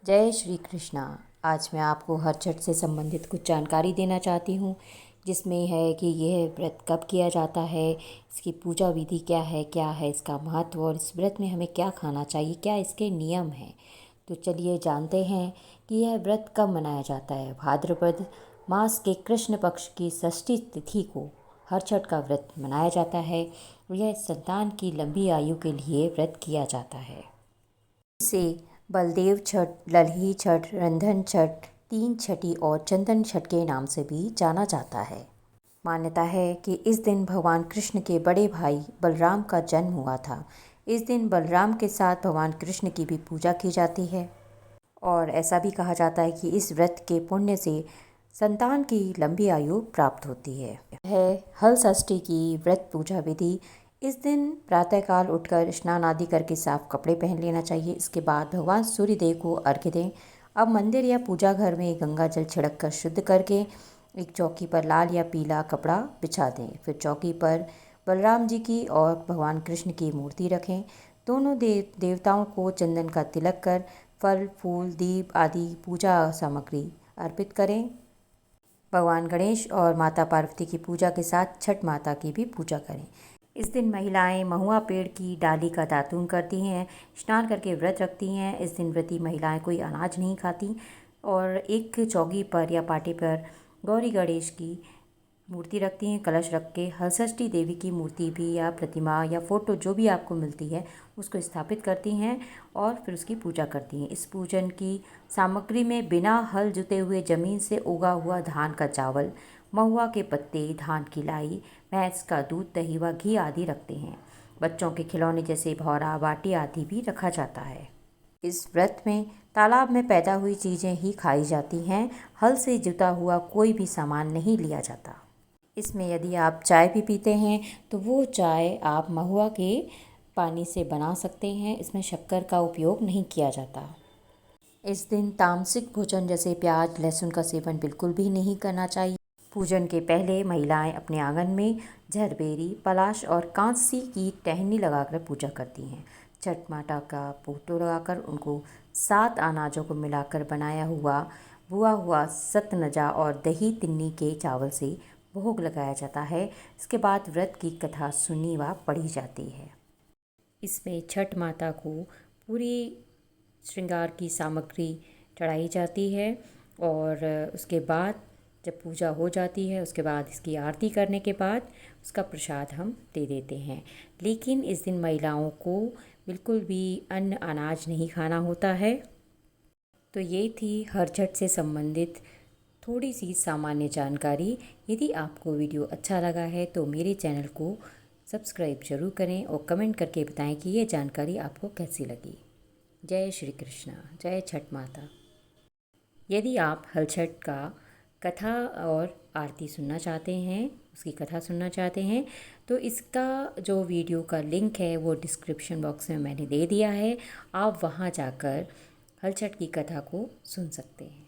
जय श्री कृष्णा। आज मैं आपको हर छठ से संबंधित कुछ जानकारी देना चाहती हूँ, जिसमें है कि यह व्रत कब किया जाता है, इसकी पूजा विधि क्या है इसका महत्व और इस व्रत में हमें क्या खाना चाहिए, क्या इसके नियम हैं। तो चलिए जानते हैं कि यह व्रत कब मनाया जाता है। भाद्रपद मास के कृष्ण पक्ष की षष्ठी तिथि को हर छठ का व्रत मनाया जाता है। यह संतान की लंबी आयु के लिए व्रत किया जाता है। इसे बलदेव छठ, लल्ही छठ, रंधन छठ, तीन छठी और चंदन छठ के नाम से भी जाना जाता है। मान्यता है कि इस दिन भगवान कृष्ण के बड़े भाई बलराम का जन्म हुआ था। इस दिन बलराम के साथ भगवान कृष्ण की भी पूजा की जाती है और ऐसा भी कहा जाता है कि इस व्रत के पुण्य से संतान की लंबी आयु प्राप्त होती है हल षष्ठी की व्रत पूजा विधि। इस दिन प्रातःकाल उठकर स्नान आदि करके साफ कपड़े पहन लेना चाहिए। इसके बाद भगवान सूर्यदेव को अर्घ्य दें। अब मंदिर या पूजा घर में गंगा जल छिड़क कर शुद्ध करके एक चौकी पर लाल या पीला कपड़ा बिछा दें। फिर चौकी पर बलराम जी की और भगवान कृष्ण की मूर्ति रखें। दोनों देवताओं को चंदन का तिलक कर फल, फूल, दीप आदि पूजा सामग्री अर्पित करें। भगवान गणेश और माता पार्वती की पूजा के साथ छठ माता की भी पूजा करें। इस दिन महिलाएं महुआ पेड़ की डाली का दातून करती हैं, स्नान करके व्रत रखती हैं। इस दिन व्रती महिलाएं कोई अनाज नहीं खाती और एक चौकी पर या पाटे पर गौरी गणेश की मूर्ति रखती हैं। कलश रख के हलषष्ठी देवी की मूर्ति भी या प्रतिमा या फ़ोटो जो भी आपको मिलती है उसको स्थापित करती हैं और फिर उसकी पूजा करती हैं। इस पूजन की सामग्री में बिना हल जुते हुए ज़मीन से उगा हुआ धान का चावल, महुआ के पत्ते, धान की लाई, भैंस का दूध, दही व घी आदि रखते हैं। बच्चों के खिलौने जैसे भौरा, बाटी आदि भी रखा जाता है। इस व्रत में तालाब में पैदा हुई चीज़ें ही खाई जाती हैं। हल से जुता हुआ कोई भी सामान नहीं लिया जाता। इसमें यदि आप चाय भी पीते हैं तो वो चाय आप महुआ के पानी से बना सकते हैं। इसमें शक्कर का उपयोग नहीं किया जाता। इस दिन तामसिक भोजन जैसे प्याज, लहसुन का सेवन बिल्कुल भी नहीं करना चाहिए। पूजन के पहले महिलाएं अपने आंगन में झरबेरी, पलाश और कांसी की टहनी लगाकर पूजा करती हैं। छठ माता का फोटो लगाकर उनको 7 अनाजों को मिलाकर बनाया हुआ बुआ हुआ सतनजा और दही तिन्नी के चावल से भोग लगाया जाता है। इसके बाद व्रत की कथा सुनी व पढ़ी जाती है। इसमें छठ माता को पूरी श्रृंगार की सामग्री चढ़ाई जाती है और उसके बाद जब पूजा हो जाती है उसके बाद इसकी आरती करने के बाद उसका प्रसाद हम दे देते हैं। लेकिन इस दिन महिलाओं को बिल्कुल भी अन्न अनाज नहीं खाना होता है। तो ये थी हर छठ से संबंधित थोड़ी सी सामान्य जानकारी। यदि आपको वीडियो अच्छा लगा है तो मेरे चैनल को सब्सक्राइब जरूर करें और कमेंट करके बताएं कि ये जानकारी आपको कैसी लगी। जय श्री कृष्णा, जय छठ माता। यदि आप हल छठ का कथा और आरती सुनना चाहते हैं, उसकी कथा सुनना चाहते हैं तो इसका जो वीडियो का लिंक है वो डिस्क्रिप्शन बॉक्स में मैंने दे दिया है। आप वहाँ जाकर हल छठ की कथा को सुन सकते हैं।